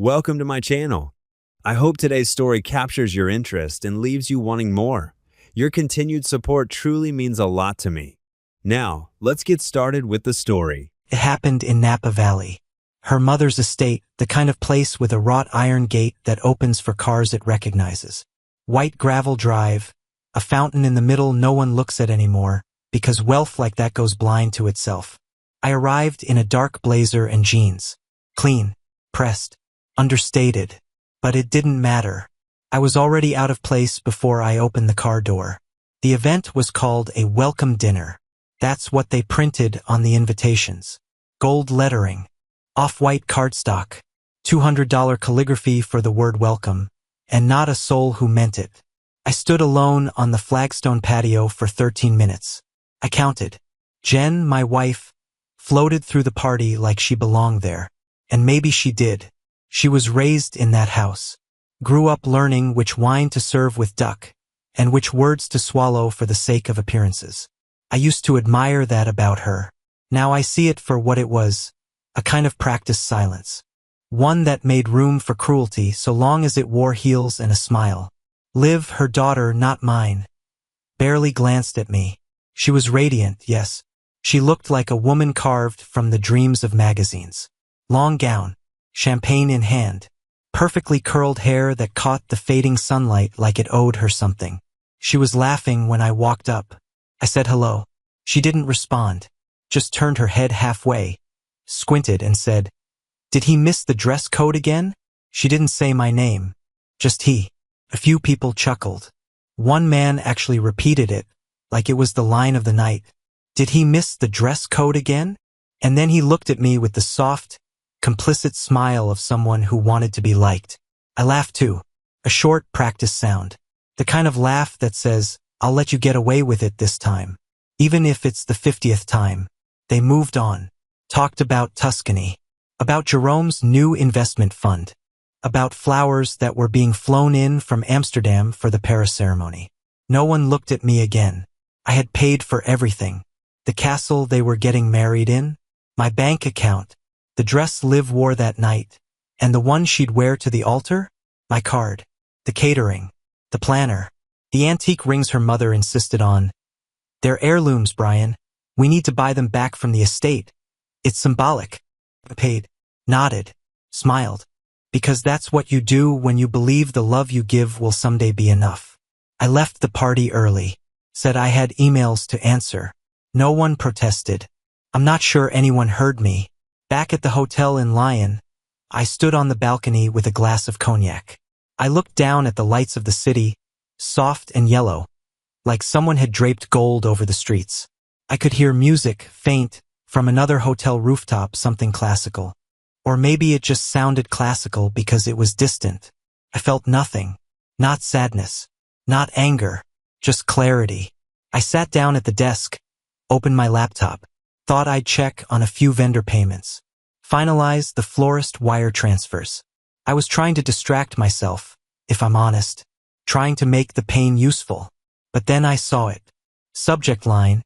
Welcome to my channel. I hope today's story captures your interest and leaves you wanting more. Your continued support truly means a lot to me. Now, let's get started with the story. It happened in Napa Valley. Her mother's estate, the kind of place with a wrought iron gate that opens for cars it recognizes. White gravel drive, a fountain in the middle no one looks at anymore, because wealth like that goes blind to itself. I arrived in a dark blazer and jeans. Clean, pressed, understated. But it didn't matter. I was already out of place before I opened the car door. The event was called a welcome dinner. That's what they printed on the invitations. Gold lettering, off-white cardstock, $200 calligraphy for the word welcome, and not a soul who meant it. I stood alone on the flagstone patio for 13 minutes. I counted. Jen, my wife, floated through the party like she belonged there. And maybe she did. She was raised in that house. Grew up learning which wine to serve with duck, and which words to swallow for the sake of appearances. I used to admire that about her. Now I see it for what it was, a kind of practiced silence. One that made room for cruelty so long as it wore heels and a smile. Liv, her daughter, not mine, barely glanced at me. She was radiant, yes. She looked like a woman carved from the dreams of magazines. Long gown, champagne in hand, perfectly curled hair that caught the fading sunlight like it owed her something. She was laughing when I walked up. I said hello. She didn't respond, just turned her head halfway, squinted and said, "Did he miss the dress code again?" She didn't say my name, just he. A few people chuckled. One man actually repeated it, like it was the line of the night. Did he miss the dress code again? And then he looked at me with the soft, complicit smile of someone who wanted to be liked. I laughed too, a short practice sound. The kind of laugh that says, "I'll let you get away with it this time." Even if it's the 50th time. They moved on. Talked about Tuscany. About Jerome's new investment fund. About flowers that were being flown in from Amsterdam for the Paris ceremony. No one looked at me again. I had paid for everything. The castle they were getting married in, my bank account, the dress Liv wore that night, and the one she'd wear to the altar, my card, the catering, the planner, the antique rings her mother insisted on. "They're heirlooms, Brian. We need to buy them back from the estate. It's symbolic." I paid, nodded, smiled. Because that's what you do when you believe the love you give will someday be enough. I left the party early, said I had emails to answer. No one protested. I'm not sure anyone heard me. Back at the hotel in Lyon, I stood on the balcony with a glass of cognac. I looked down at the lights of the city, soft and yellow, like someone had draped gold over the streets. I could hear music, faint, from another hotel rooftop, something classical. Or maybe it just sounded classical because it was distant. I felt nothing. Not sadness. Not anger. Just clarity. I sat down at the desk, opened my laptop, thought I'd check on a few vendor payments, finalize the florist wire transfers. I was trying to distract myself, if I'm honest, trying to make the pain useful. But then I saw it. Subject line,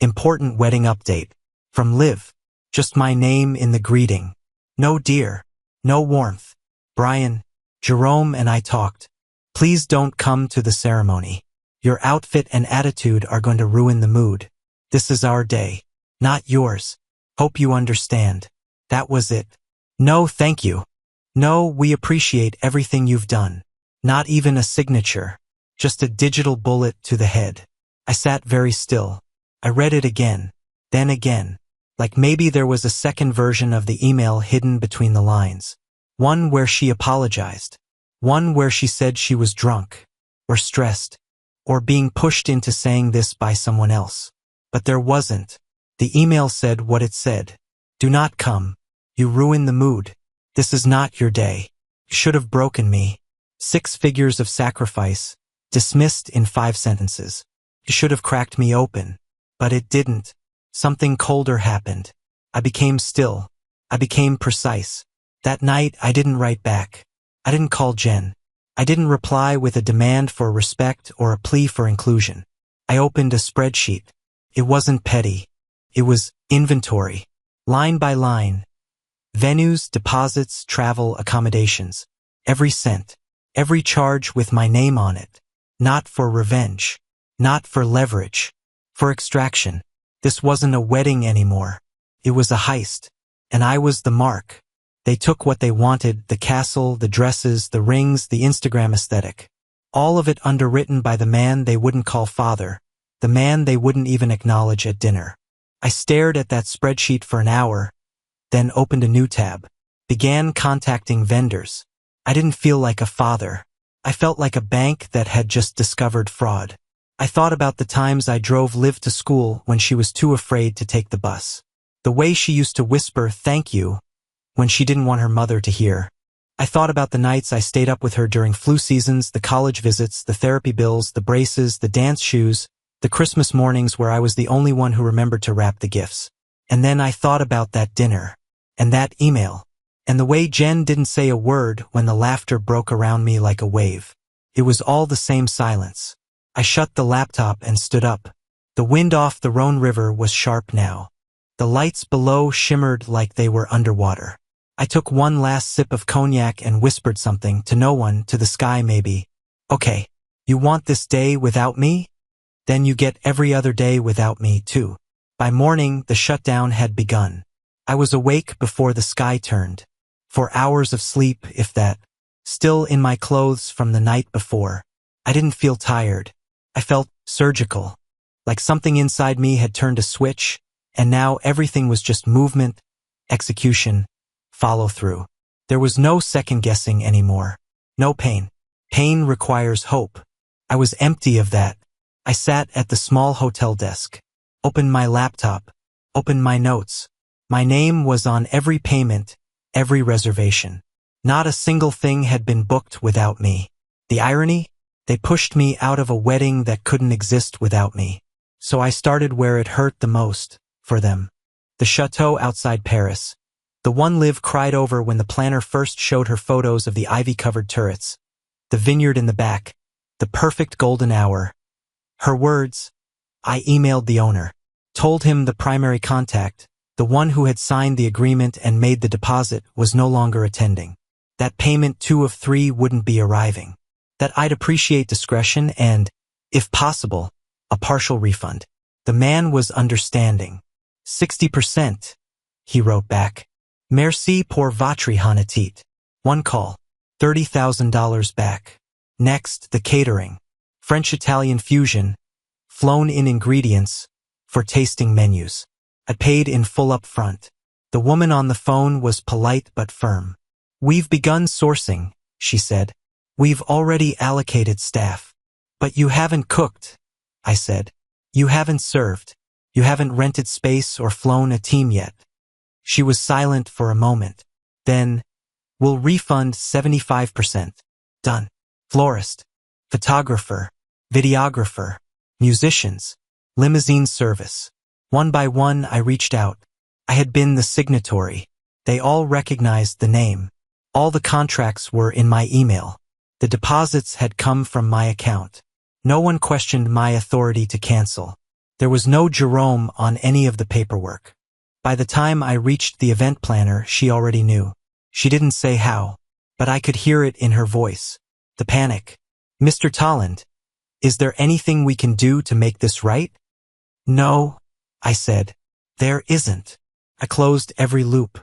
important wedding update. From Liv. Just my name in the greeting. No dear. No warmth. Brian, Jerome and I talked. Please don't come to the ceremony. Your outfit and attitude are going to ruin the mood. This is our day, not yours. Hope you understand. That was it. No, thank you. No, we appreciate everything you've done. Not even a signature. Just a digital bullet to the head. I sat very still. I read it again. Then again. Like maybe there was a second version of the email hidden between the lines. One where she apologized. One where she said she was drunk. Or stressed. Or being pushed into saying this by someone else. But there wasn't. The email said what it said. Do not come. You ruin the mood. This is not your day. You should have broken me. 6 figures of sacrifice. Dismissed in 5 sentences. You should have cracked me open. But it didn't. Something colder happened. I became still. I became precise. That night I didn't write back. I didn't call Jen. I didn't reply with a demand for respect or a plea for inclusion. I opened a spreadsheet. It wasn't petty. It was inventory. Line by line. Venues, deposits, travel, accommodations. Every cent. Every charge with my name on it. Not for revenge. Not for leverage. For extraction. This wasn't a wedding anymore. It was a heist. And I was the mark. They took what they wanted, the castle, the dresses, the rings, the Instagram aesthetic. All of it underwritten by the man they wouldn't call father, the man they wouldn't even acknowledge at dinner. I stared at that spreadsheet for an hour, then opened a new tab. Began contacting vendors. I didn't feel like a father. I felt like a bank that had just discovered fraud. I thought about the times I drove Liv to school when she was too afraid to take the bus. The way she used to whisper, "Thank you," when she didn't want her mother to hear. I thought about the nights I stayed up with her during flu seasons, the college visits, the therapy bills, the braces, the dance shoes, the Christmas mornings where I was the only one who remembered to wrap the gifts. And then I thought about that dinner, and that email, and the way Jen didn't say a word when the laughter broke around me like a wave. It was all the same silence. I shut the laptop and stood up. The wind off the Rhone River was sharp now. The lights below shimmered like they were underwater. I took one last sip of cognac and whispered something to no one, to the sky maybe. Okay, you want this day without me? Then you get every other day without me too. By morning, the shutdown had begun. I was awake before the sky turned. 4 hours of sleep, if that. Still in my clothes from the night before. I didn't feel tired. I felt surgical. Like something inside me had turned a switch, and now everything was just movement, execution, follow through. There was no second guessing anymore. No pain. Pain requires hope. I was empty of that. I sat at the small hotel desk, opened my laptop, opened my notes. My name was on every payment, every reservation. Not a single thing had been booked without me. The irony? They pushed me out of a wedding that couldn't exist without me. So I started where it hurt the most, for them. The chateau outside Paris. The one Liv cried over when the planner first showed her photos of the ivy-covered turrets. The vineyard in the back. The perfect golden hour. Her words. I emailed the owner. Told him the primary contact, the one who had signed the agreement and made the deposit, was no longer attending. That payment 2 of 3 wouldn't be arriving. That I'd appreciate discretion and, if possible, a partial refund. The man was understanding. 60%, he wrote back. Merci pour votre honnêteté. One call. $30,000 back. Next, the catering. French-Italian fusion. Flown-in ingredients. For tasting menus. I paid in full up front. The woman on the phone was polite but firm. We've begun sourcing, she said. We've already allocated staff. But you haven't cooked, I said. You haven't served. You haven't rented space or flown a team yet. She was silent for a moment. Then, we'll refund 75%. Done. Florist, photographer, videographer, musicians, limousine service. One by one I reached out. I had been the signatory. They all recognized the name. All the contracts were in my email. The deposits had come from my account. No one questioned my authority to cancel. There was no Jerome on any of the paperwork. By the time I reached the event planner, she already knew. She didn't say how, but I could hear it in her voice. The panic. Mr. Tolland, is there anything we can do to make this right? No, I said. There isn't. I closed every loop.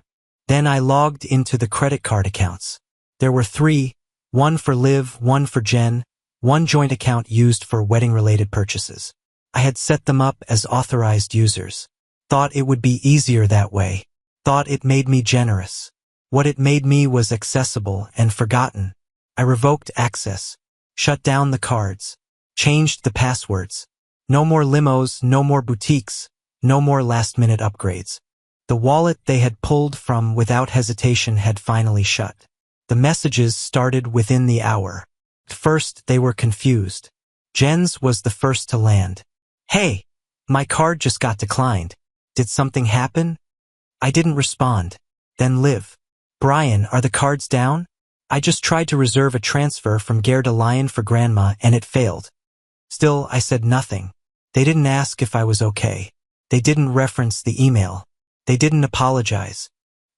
Then I logged into the credit card accounts. There were 3, one for Liv, one for Jen, one joint account used for wedding-related purchases. I had set them up as authorized users. Thought it would be easier that way. Thought it made me generous. What it made me was accessible and forgotten. I revoked access, shut down the cards, changed the passwords. No more limos, no more boutiques, no more last-minute upgrades. The wallet they had pulled from without hesitation had finally shut. The messages started within the hour. At first, they were confused. Jen's was the first to land. Hey, my card just got declined. Did something happen? I didn't respond. Then Liv. Brian, are the cards down? I just tried to reserve a transfer from Gare de Lyon for Grandma and it failed. Still, I said nothing. They didn't ask if I was okay. They didn't reference the email. They didn't apologize.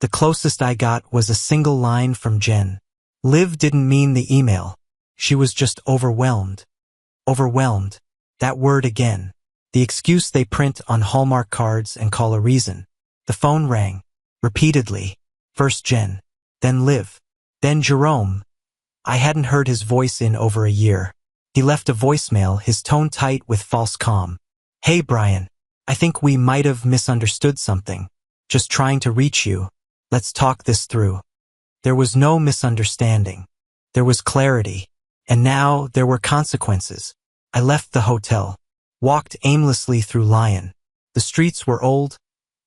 The closest I got was a single line from Jen. Liv didn't mean the email. She was just overwhelmed. Overwhelmed. That word again. The excuse they print on Hallmark cards and call a reason. The phone rang. Repeatedly. First Jen. Then Liv. Then Jerome. I hadn't heard his voice in over a year. He left a voicemail, his tone tight with false calm. Hey Brian. I think we might have misunderstood something. Just trying to reach you. Let's talk this through. There was no misunderstanding. There was clarity. And now there were consequences. I left the hotel. Walked aimlessly through Lyon. The streets were old,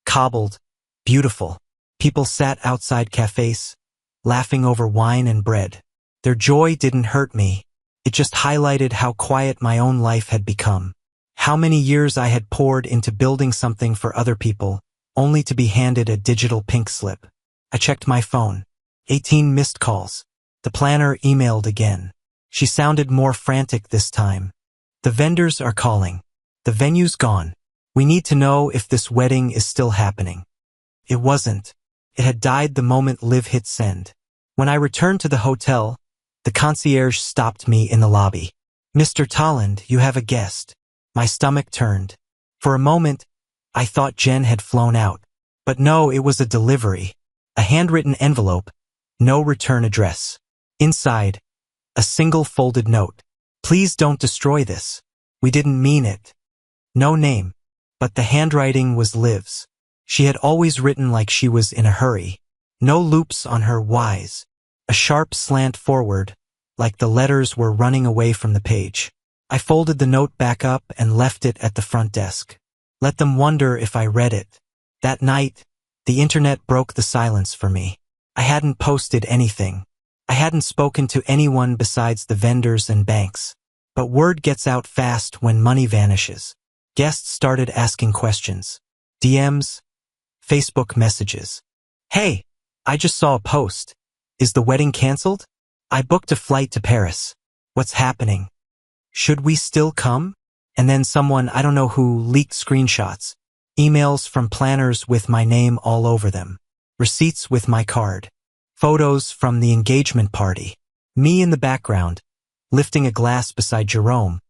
cobbled, beautiful. People sat outside cafes, laughing over wine and bread. Their joy didn't hurt me. It just highlighted how quiet my own life had become. How many years I had poured into building something for other people, only to be handed a digital pink slip. I checked my phone. 18 missed calls. The planner emailed again. She sounded more frantic this time. The vendors are calling. The venue's gone. We need to know if this wedding is still happening. It wasn't. It had died the moment Liv hit send. When I returned to the hotel, the concierge stopped me in the lobby. Mr. Tolland, you have a guest. My stomach turned. For a moment, I thought Jen had flown out. But no, it was a delivery. A handwritten envelope. No return address. Inside, a single folded note. Please don't destroy this. We didn't mean it. No name. But the handwriting was Liv's. She had always written like she was in a hurry. No loops on her Y's. A sharp slant forward, like the letters were running away from the page. I folded the note back up and left it at the front desk. Let them wonder if I read it. That night, the internet broke the silence for me. I hadn't posted anything. I hadn't spoken to anyone besides the vendors and banks. But word gets out fast when money vanishes. Guests started asking questions. DMs, Facebook messages. Hey, I just saw a post. Is the wedding canceled? I booked a flight to Paris. What's happening? Should we still come? And then someone, I don't know who, leaked screenshots. Emails from planners with my name all over them. Receipts with my card. Photos from the engagement party. Me in the background, lifting a glass beside Jerome.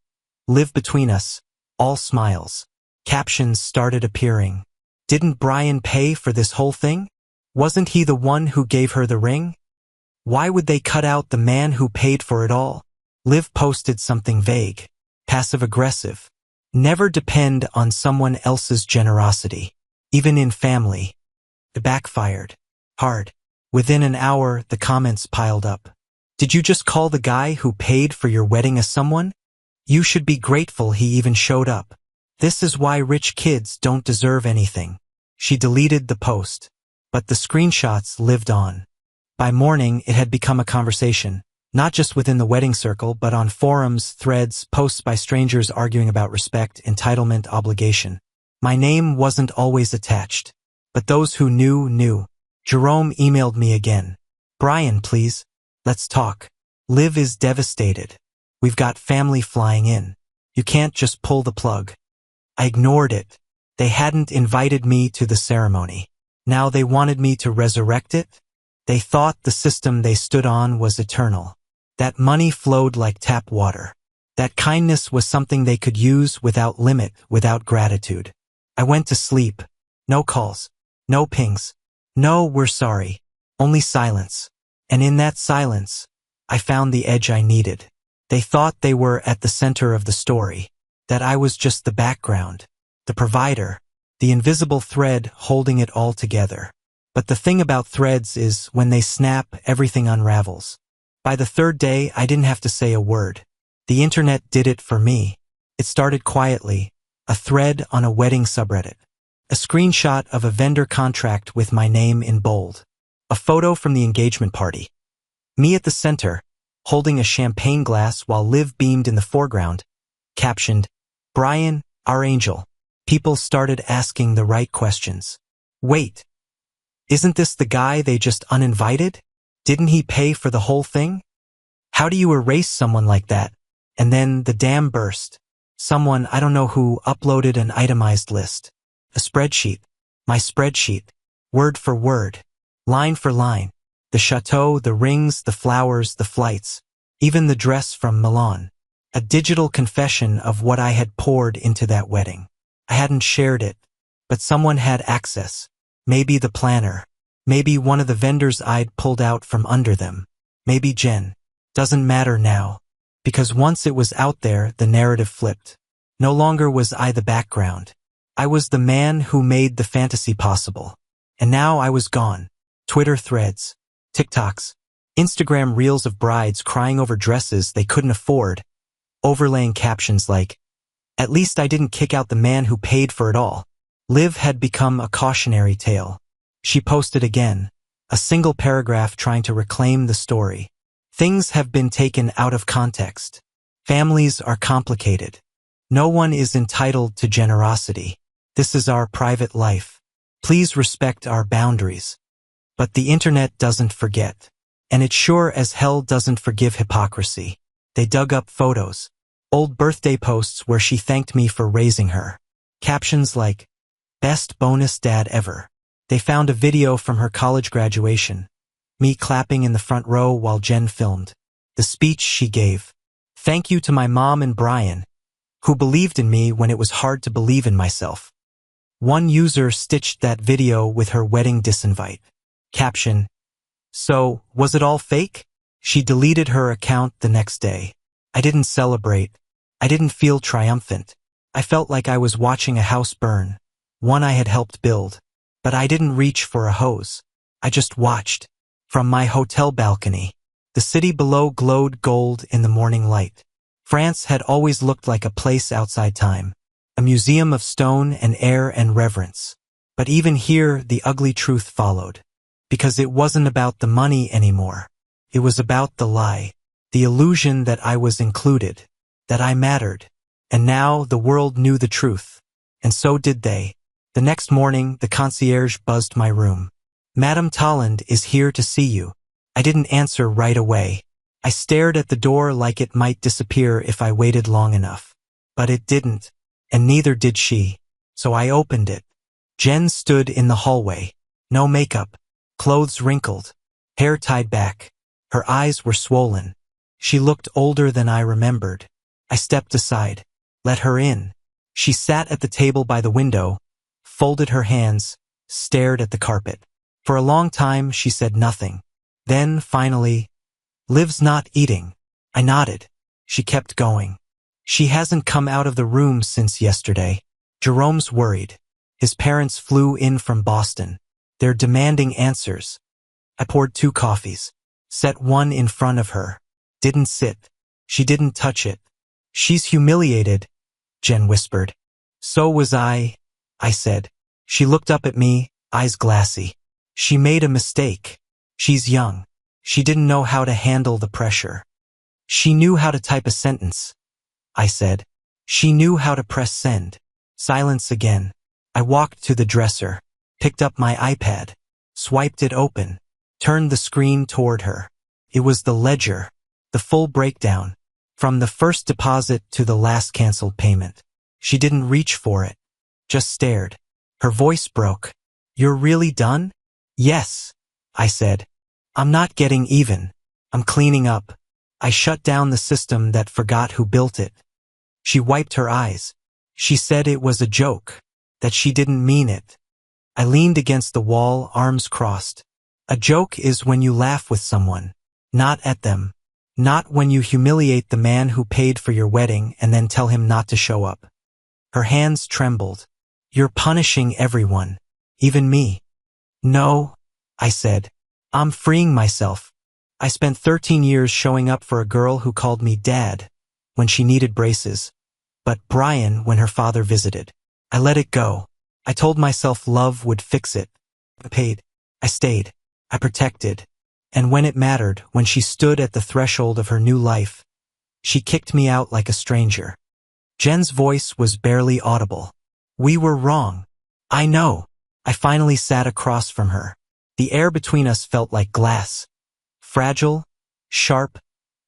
Liv between us, all smiles. Captions started appearing. Didn't Brian pay for this whole thing? Wasn't he the one who gave her the ring? Why would they cut out the man who paid for it all? Liv posted something vague, passive-aggressive. Never depend on someone else's generosity, even in family. It backfired. Hard. Within an hour, the comments piled up. Did you just call the guy who paid for your wedding a someone? You should be grateful he even showed up. This is why rich kids don't deserve anything. She deleted the post, but the screenshots lived on. By morning, it had become a conversation, not just within the wedding circle, but on forums, threads, posts by strangers arguing about respect, entitlement, obligation. My name wasn't always attached, but those who knew, knew. Jerome emailed me again. Brian, please. Let's talk. Liv is devastated. We've got family flying in. You can't just pull the plug. I ignored it. They hadn't invited me to the ceremony. Now they wanted me to resurrect it? They thought the system they stood on was eternal. That money flowed like tap water. That kindness was something they could use without limit, without gratitude. I went to sleep. No calls. No pings. No, we're sorry. Only silence. And in that silence, I found the edge I needed. They thought they were at the center of the story. That I was just the background. The provider. The invisible thread holding it all together. But the thing about threads is, when they snap, everything unravels. By the third day, I didn't have to say a word. The internet did it for me. It started quietly. A thread on a wedding subreddit. A screenshot of a vendor contract with my name in bold. A photo from the engagement party. Me at the center, holding a champagne glass while Liv beamed in the foreground. Captioned, Brian, our angel. People started asking the right questions. Wait. Isn't this the guy they just uninvited? Didn't he pay for the whole thing? How do you erase someone like that? And then the dam burst. Someone, I don't know who, uploaded an itemized list. A spreadsheet. My spreadsheet. Word for word. line for line. The chateau, the rings, the flowers, the flights, even the dress from Milan. A digital confession of what I had poured into that wedding. I hadn't shared it, but someone had access. Maybe the planner. Maybe one of the vendors I'd pulled out from under them. Maybe Jen. Doesn't matter now. Because once it was out there, the narrative flipped. No longer was I the background. I was the man who made the fantasy possible. And now I was gone. Twitter threads, TikToks, Instagram reels of brides crying over dresses they couldn't afford, overlaying captions like, "At least I didn't kick out the man who paid for it all." Liv had become a cautionary tale. She posted again, a single paragraph trying to reclaim the story. Things have been taken out of context. Families are complicated. No one is entitled to generosity. This is our private life. Please respect our boundaries. But the internet doesn't forget. And it sure as hell doesn't forgive hypocrisy. They dug up photos, old birthday posts where she thanked me for raising her. Captions like, "Best bonus dad ever." They found a video from her college graduation, me clapping in the front row while Jen filmed. The speech she gave. Thank you to my mom and Brian, who believed in me when it was hard to believe in myself. One user stitched that video with her wedding disinvite. Caption, "So, was it all fake?" She deleted her account the next day. I didn't celebrate. I didn't feel triumphant. I felt like I was watching a house burn, one I had helped build. But I didn't reach for a hose. I just watched. From my hotel balcony, the city below glowed gold in the morning light. France had always looked like a place outside time, a museum of stone and air and reverence. But even here, the ugly truth followed. Because it wasn't about the money anymore. It was about the lie, the illusion that I was included, that I mattered. And now the world knew the truth. And so did they. The next morning, the concierge buzzed my room. "Madame Tolland is here to see you." I didn't answer right away. I stared at the door like it might disappear if I waited long enough. But it didn't, and neither did she. So I opened it. Jen stood in the hallway. No makeup, clothes wrinkled, hair tied back. Her eyes were swollen. She looked older than I remembered. I stepped aside, let her in. She sat at the table by the window, folded her hands, stared at the carpet. For a long time, she said nothing. Then, finally, "Liv's not eating." I nodded. She kept going. "She hasn't come out of the room since yesterday. Jerome's worried. His parents flew in from Boston. They're demanding answers." I poured 2 coffees, set one in front of her. Didn't sit. She didn't touch it. "She's humiliated," Jen whispered. "So was I said. She looked up at me, eyes glassy. "She made a mistake. She's young. She didn't know how to handle the pressure. She knew how to type a sentence," I said. "She knew how to press send." Silence again. I walked to the dresser, picked up my iPad, swiped it open, turned the screen toward her. It was the ledger, the full breakdown, from the first deposit to the last canceled payment. She didn't reach for it, just stared. Her voice broke. "You're really done?" "Yes," I said. "I'm not getting even. I'm cleaning up. I shut down the system that forgot who built it." She wiped her eyes. She said it was a joke, that she didn't mean it. I leaned against the wall, arms crossed. A joke is when you laugh with someone, not at them. Not when you humiliate the man who paid for your wedding and then tell him not to show up. Her hands trembled. "You're punishing everyone, even me." "No," I said. "I'm freeing myself. I spent 13 years showing up for a girl who called me dad when she needed braces, but Brian when her father visited. I let it go. I told myself love would fix it. I paid. I stayed. I protected. And when it mattered, when she stood at the threshold of her new life, she kicked me out like a stranger." Jen's voice was barely audible. "We were wrong." "I know." I finally sat across from her. The air between us felt like glass. Fragile, sharp,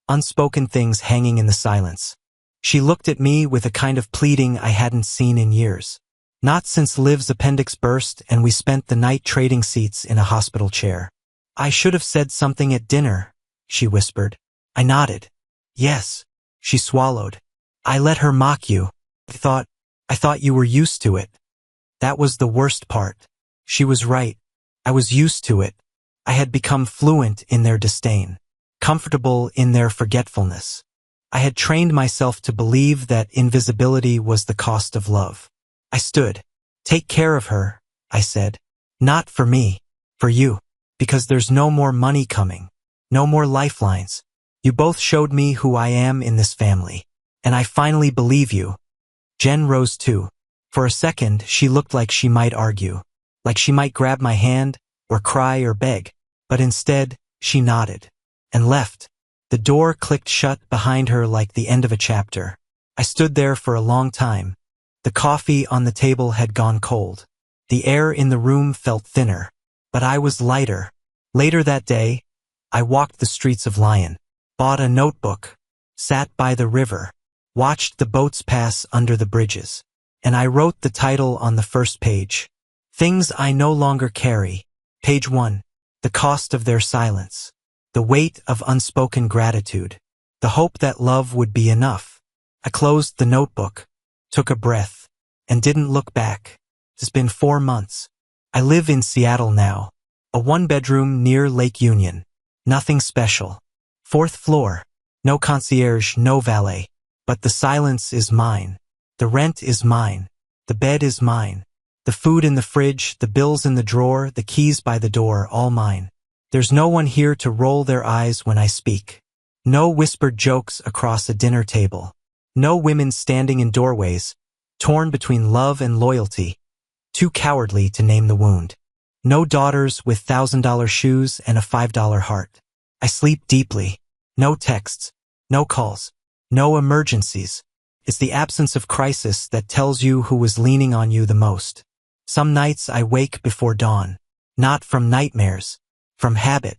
unspoken things hanging in the silence. She looked at me with a kind of pleading I hadn't seen in years. Not since Liv's appendix burst and we spent the night trading seats in a hospital chair. I should have said something at dinner, she whispered. I nodded. Yes. She swallowed. I let her mock you. I thought you were used to it. That was the worst part. She was right. I was used to it. I had become fluent in their disdain, comfortable in their forgetfulness. I had trained myself to believe that invisibility was the cost of love. I stood. Take care of her, I said. Not for me, for you. Because there's no more money coming. No more lifelines. You both showed me who I am in this family. And I finally believe you. Jen rose too. For a second, she looked like she might argue. Like she might grab my hand, or cry or beg. But instead, she nodded. And left. The door clicked shut behind her like the end of a chapter. I stood there for a long time. The coffee on the table had gone cold. The air in the room felt thinner. But I was lighter. Later that day, I walked the streets of Lyon, bought a notebook, sat by the river, watched the boats pass under the bridges, and I wrote the title on the first page. Things I no longer carry. Page 1. The cost of their silence. The weight of unspoken gratitude. The hope that love would be enough. I closed the notebook, took a breath, and didn't look back. It's been 4 months. I live in Seattle now. A 1-bedroom near Lake Union. Nothing special. 4th floor. No concierge, no valet. But the silence is mine. The rent is mine. The bed is mine. The food in the fridge, the bills in the drawer, the keys by the door, all mine. There's no one here to roll their eyes when I speak. No whispered jokes across a dinner table. No women standing in doorways, torn between love and loyalty. Too cowardly to name the wound. No daughters with $1,000 shoes and a $5 heart. I sleep deeply. No texts. No calls. No emergencies. It's the absence of crisis that tells you who was leaning on you the most. Some nights I wake before dawn. Not from nightmares. From habit.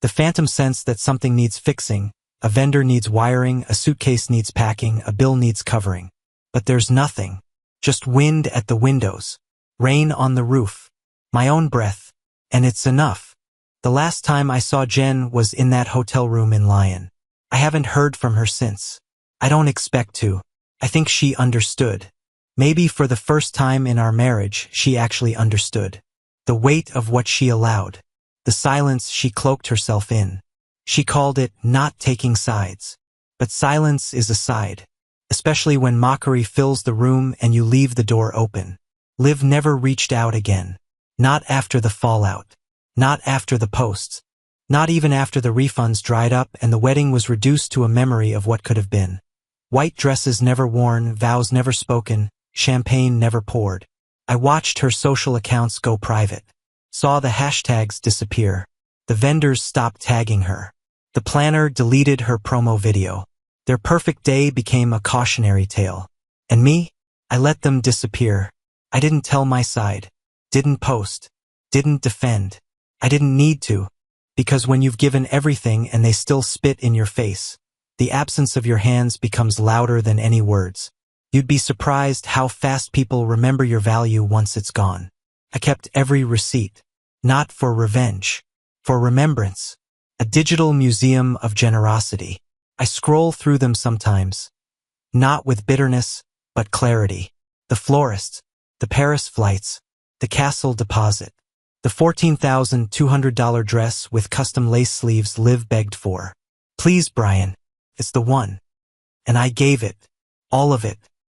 The phantom sense that something needs fixing. A vendor needs wiring, a suitcase needs packing, a bill needs covering. But there's nothing. Just wind at the windows. Rain on the roof. My own breath. And it's enough. The last time I saw Jen was in that hotel room in Lyon. I haven't heard from her since. I don't expect to. I think she understood. Maybe for the first time in our marriage, she actually understood. The weight of what she allowed. The silence she cloaked herself in. She called it not taking sides. But silence is a side. Especially when mockery fills the room and you leave the door open. Liv never reached out again. Not after the fallout. Not after the posts. Not even after the refunds dried up and the wedding was reduced to a memory of what could have been. White dresses never worn, vows never spoken, champagne never poured. I watched her social accounts go private. Saw the hashtags disappear. The vendors stopped tagging her. The planner deleted her promo video. Their perfect day became a cautionary tale. And me? I let them disappear. I didn't tell my side. Didn't post. Didn't defend. I didn't need to. Because when you've given everything and they still spit in your face, the absence of your hands becomes louder than any words. You'd be surprised how fast people remember your value once it's gone. I kept every receipt. Not for revenge. For remembrance. A digital museum of generosity. I scroll through them sometimes. Not with bitterness, but clarity. The florists. The Paris flights. The castle deposit. The $14,200 dress with custom lace sleeves Liv begged for. Please, Brian. It's the one. And I gave it. All of it.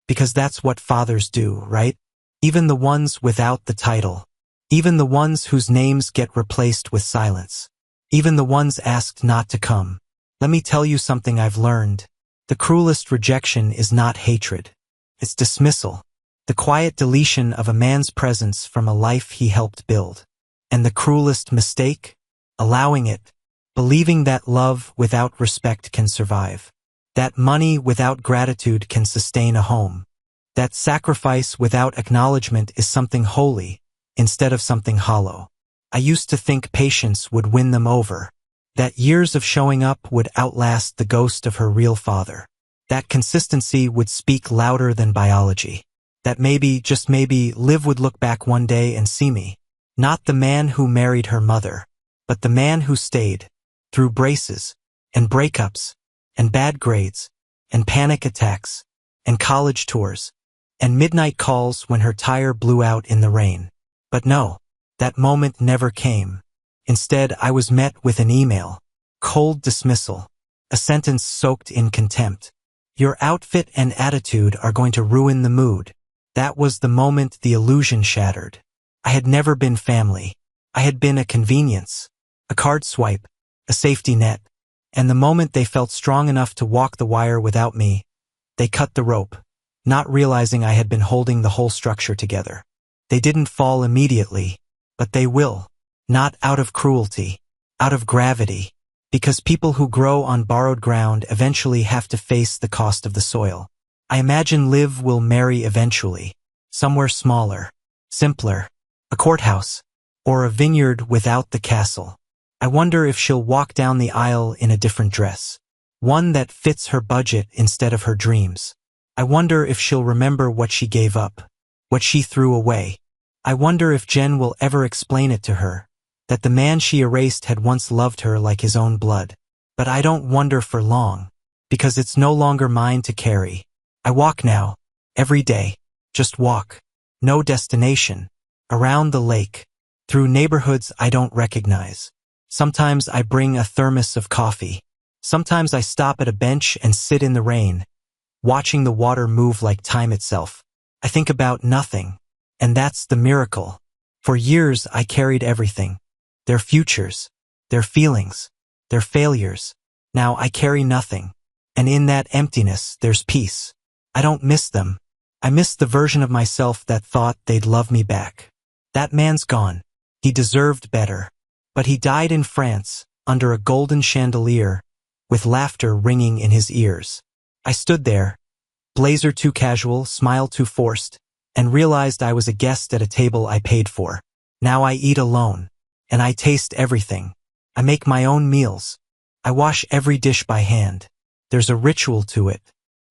Because that's what fathers do, right? Even the ones without the title. Even the ones whose names get replaced with silence. Even the ones asked not to come. Let me tell you something I've learned. The cruelest rejection is not hatred. It's dismissal. The quiet deletion of a man's presence from a life he helped build. And the cruelest mistake? Allowing it. Believing that love without respect can survive. That money without gratitude can sustain a home. That sacrifice without acknowledgement is something holy, instead of something hollow. I used to think patience would win them over. That years of showing up would outlast the ghost of her real father. That consistency would speak louder than biology. That maybe, just maybe, Liv would look back one day and see me. Not the man who married her mother, but the man who stayed, through braces, and breakups, and bad grades, and panic attacks, and college tours, and midnight calls when her tire blew out in the rain. But no, that moment never came. Instead, I was met with an email, cold dismissal, a sentence soaked in contempt. Your outfit and attitude are going to ruin the mood. That was the moment the illusion shattered. I had never been family. I had been a convenience, a card swipe, a safety net. And the moment they felt strong enough to walk the wire without me, they cut the rope, not realizing I had been holding the whole structure together. They didn't fall immediately, but they will. Not out of cruelty, out of gravity, because people who grow on borrowed ground eventually have to face the cost of the soil. I imagine Liv will marry eventually, somewhere smaller, simpler, a courthouse, or a vineyard without the castle. I wonder if she'll walk down the aisle in a different dress, one that fits her budget instead of her dreams. I wonder if she'll remember what she gave up, what she threw away. I wonder if Jen will ever explain it to her, that the man she erased had once loved her like his own blood. But I don't wonder for long, because it's no longer mine to carry. I walk now, every day, just walk. No destination, around the lake, through neighborhoods I don't recognize. Sometimes I bring a thermos of coffee. Sometimes I stop at a bench and sit in the rain, watching the water move like time itself. I think about nothing, and that's the miracle. For years I carried everything. Their futures, their feelings, their failures. Now I carry nothing, and in that emptiness there's peace. I don't miss them. I miss the version of myself that thought they'd love me back. That man's gone. He deserved better. But he died in France, under a golden chandelier, with laughter ringing in his ears. I stood there, blazer too casual, smile too forced, and realized I was a guest at a table I paid for. Now I eat alone, and I taste everything. I make my own meals. I wash every dish by hand. There's a ritual to it,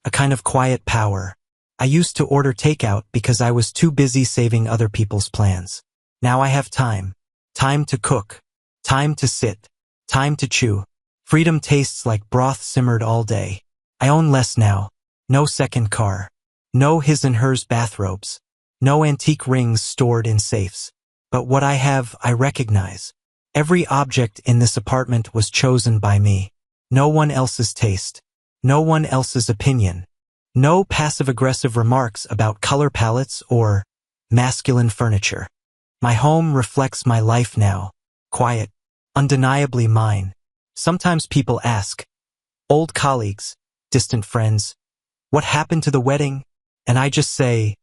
a kind of quiet power. I used to order takeout because I was too busy saving other people's plans. Now I have time. Time to cook. Time to sit. Time to chew. Freedom tastes like broth simmered all day. I own less now. No second car. No his and hers bathrobes. No antique rings stored in safes. But what I have, I recognize. Every object in this apartment was chosen by me. No one else's taste. No one else's opinion. No passive-aggressive remarks about color palettes or masculine furniture. My home reflects my life now. Quiet, undeniably mine. Sometimes people ask, old colleagues, distant friends, what happened to the wedding? And I just say,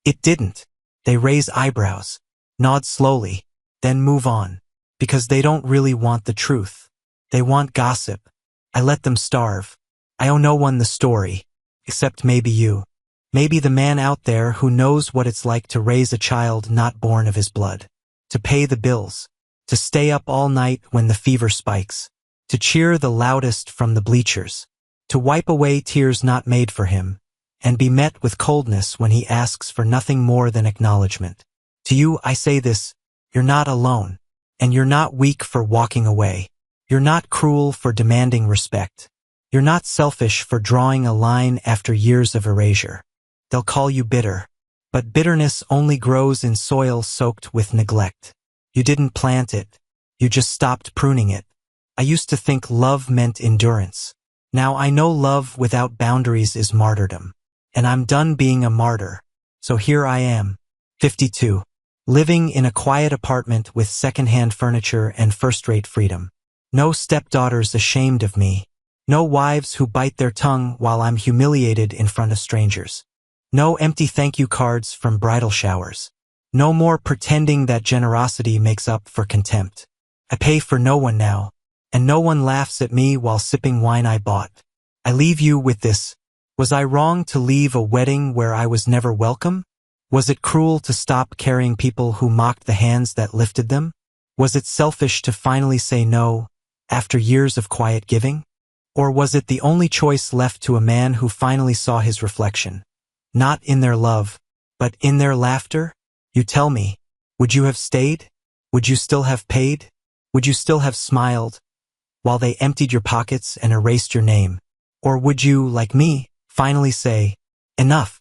it didn't. They raise eyebrows, nod slowly, then move on, because they don't really want the truth. They want gossip. I let them starve. I owe no one the story, except maybe you. Maybe the man out there who knows what it's like to raise a child not born of his blood, to pay the bills, to stay up all night when the fever spikes, to cheer the loudest from the bleachers, to wipe away tears not made for him, and be met with coldness when he asks for nothing more than acknowledgement. To you I say this, you're not alone, and you're not weak for walking away. You're not cruel for demanding respect. You're not selfish for drawing a line after years of erasure. They'll call you bitter, but bitterness only grows in soil soaked with neglect. You didn't plant it, you just stopped pruning it. I used to think love meant endurance. Now I know love without boundaries is martyrdom. And I'm done being a martyr. So here I am, 52, living in a quiet apartment with second-hand furniture and first-rate freedom. No stepdaughters ashamed of me. No wives who bite their tongue while I'm humiliated in front of strangers. No empty thank you cards from bridal showers. No more pretending that generosity makes up for contempt. I pay for no one now, and no one laughs at me while sipping wine I bought. I leave you with this. Was I wrong to leave a wedding where I was never welcome? Was it cruel to stop carrying people who mocked the hands that lifted them? Was it selfish to finally say no, after years of quiet giving? Or was it the only choice left to a man who finally saw his reflection? Not in their love, But in their laughter, you tell me, would you have stayed? Would you still have paid? Would you still have smiled while they emptied your pockets and erased your name? Or would you, like me, finally say, enough,